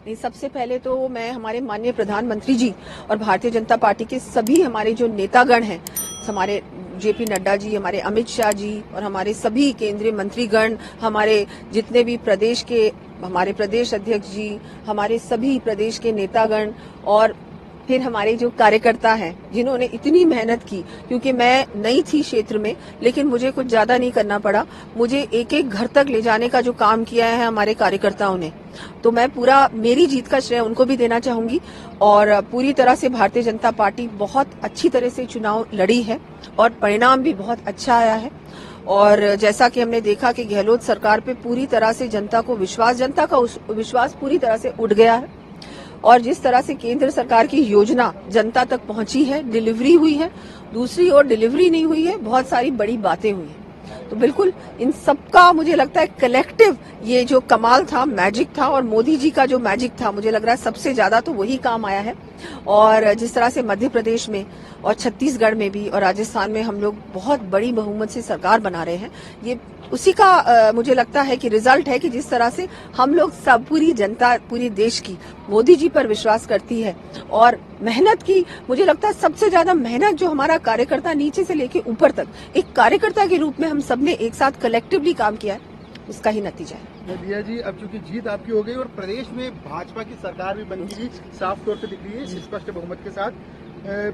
नहीं, सबसे पहले तो मैं हमारे माननीय प्रधानमंत्री जी और भारतीय जनता पार्टी के सभी हमारे जो नेतागण हैं, हमारे जेपी नड्डा जी, हमारे अमित शाह जी और हमारे सभी केंद्रीय मंत्रीगण, हमारे जितने भी प्रदेश के हमारे प्रदेश अध्यक्ष जी, हमारे सभी प्रदेश के नेतागण और फिर हमारे जो कार्यकर्ता हैं जिन्होंने इतनी मेहनत की, क्योंकि मैं नई थी क्षेत्र में, लेकिन मुझे कुछ ज्यादा नहीं करना पड़ा। मुझे एक एक घर तक ले जाने का जो काम किया है हमारे कार्यकर्ताओं ने, तो मैं पूरा मेरी जीत का श्रेय उनको भी देना चाहूंगी। और पूरी तरह से भारतीय जनता पार्टी बहुत अच्छी तरह से चुनाव लड़ी है और परिणाम भी बहुत अच्छा आया है। और जैसा कि हमने देखा कि गहलोत सरकार पे पूरी तरह से जनता का विश्वास पूरी तरह से उठ गया है और जिस तरह से केंद्र सरकार की योजना जनता तक पहुंची है, डिलीवरी हुई है, दूसरी ओर डिलीवरी नहीं हुई है, बहुत सारी बड़ी बातें हुई हैं। तो बिल्कुल इन सबका मुझे लगता है कलेक्टिव ये जो कमाल था, मैजिक था, और मोदी जी का जो मैजिक था, मुझे लग रहा है सबसे ज्यादा तो वही काम आया है। और जिस तरह से मध्य प्रदेश में और छत्तीसगढ़ में भी और राजस्थान में हम लोग बहुत बड़ी बहुमत से सरकार बना रहे हैं, ये उसी का मुझे लगता है कि रिजल्ट है कि जिस तरह से हम लोग सब पूरी जनता पूरी देश की मोदी जी पर विश्वास करती है और मेहनत की। मुझे लगता है सबसे ज्यादा मेहनत जो हमारा कार्यकर्ता नीचे से लेके ऊपर तक एक कार्यकर्ता के रूप में हम सबने एक साथ कलेक्टिवली काम किया है, उसका ही नतीजा है। दिया जी, अब चूंकि जीत आपकी हो गई और प्रदेश में भाजपा की सरकार भी बन गई, साफ तौर पे दिख रही है स्पष्ट बहुमत के साथ।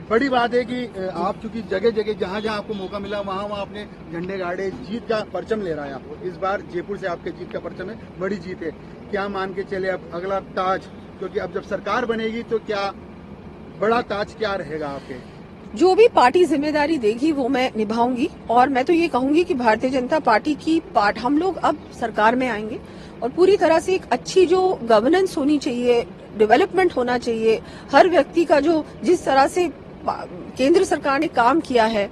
बड़ी बात है कि आप चूंकि जगह जगह जहां जहां आपको मौका मिला वहां आपने झंडे गाड़े, जीत का परचम ले रहा है आपको। इस बार जयपुर से आपके जीत का परचम है, बड़ी जीत है। क्या मान के चले अब अगला ताज, क्योंकि अब जब सरकार बनेगी तो क्या बड़ा ताज क्या रहेगा आपके? जो भी पार्टी जिम्मेदारी देगी वो मैं निभाऊंगी। और मैं तो ये कहूंगी कि भारतीय जनता पार्टी की हम लोग अब सरकार में आएंगे और पूरी तरह से एक अच्छी जो गवर्नेंस होनी चाहिए, डेवलपमेंट होना चाहिए, हर व्यक्ति का जो जिस तरह से केंद्र सरकार ने काम किया है,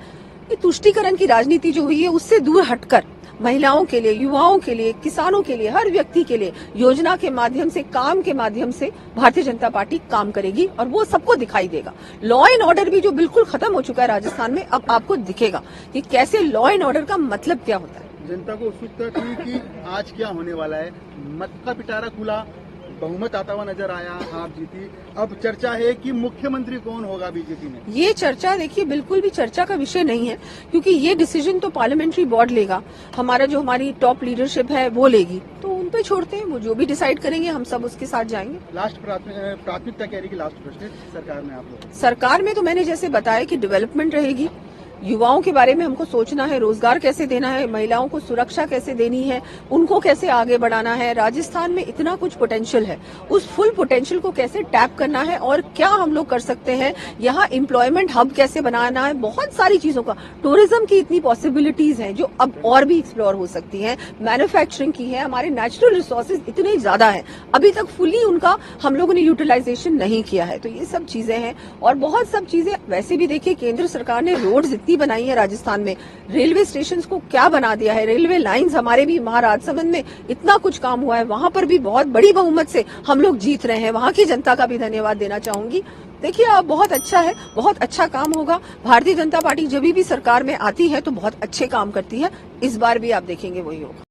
ये तुष्टीकरण की राजनीति जो हुई है उससे दूर हटकर महिलाओं के लिए, युवाओं के लिए, किसानों के लिए, हर व्यक्ति के लिए योजना के माध्यम से, काम के माध्यम से भारतीय जनता पार्टी काम करेगी और वो सबको दिखाई देगा। लॉ एंड ऑर्डर भी जो बिल्कुल खत्म हो चुका है राजस्थान में, अब आपको दिखेगा कि कैसे लॉ एंड ऑर्डर का मतलब क्या होता है। जनता को उत्सुकता थी कि आज क्या होने वाला है, मत का पिटारा खुला, बहुमत आता हुआ नजर आया, आप जीती। अब चर्चा है कि मुख्यमंत्री कौन होगा बीजेपी में। ये चर्चा देखिए बिल्कुल भी चर्चा का विषय नहीं है, क्योंकि ये डिसीजन तो पार्लियामेंट्री बोर्ड लेगा, हमारी टॉप लीडरशिप है वो लेगी, तो उन पे छोड़ते हैं, वो जो भी डिसाइड करेंगे हम सब उसके साथ जाएंगे। लास्ट प्राथमिकता कह रही कि लास्ट प्रश्न सरकार में आप लोग। सरकार में तो मैंने जैसे बताया कि डेवलपमेंट रहेगी, युवाओं के बारे में हमको सोचना है, रोजगार कैसे देना है, महिलाओं को सुरक्षा कैसे देनी है, उनको कैसे आगे बढ़ाना है। राजस्थान में इतना कुछ पोटेंशियल है, उस फुल पोटेंशियल को कैसे टैप करना है और क्या हम लोग कर सकते हैं, यहाँ एम्प्लॉयमेंट हब कैसे बनाना है, बहुत सारी चीजों का, टूरिज्म की इतनी पॉसिबिलिटीज हैं जो अब और भी एक्सप्लोर हो सकती हैं, मैन्युफैक्चरिंग की है, हमारे नेचुरल रिसोर्सेज इतने ज्यादा है, अभी तक फुली उनका हम लोगों ने यूटिलाइजेशन नहीं किया है। तो ये सब चीजें हैं और बहुत सब चीजें वैसे भी देखिए, केंद्र सरकार ने रोड्स इतनी बनाई है राजस्थान में, रेलवे स्टेशंस को क्या बना दिया है, रेलवे लाइंस हमारे भी महाराजसमंद में इतना कुछ काम हुआ है, वहां पर भी बहुत बड़ी बहुमत से हम लोग जीत रहे हैं, वहां की जनता का भी धन्यवाद देना चाहूंगी। देखिए अब बहुत अच्छा है, बहुत अच्छा काम होगा। भारतीय जनता पार्टी जब भी सरकार में आती है तो बहुत अच्छे काम करती है, इस बार भी आप देखेंगे वही होगा।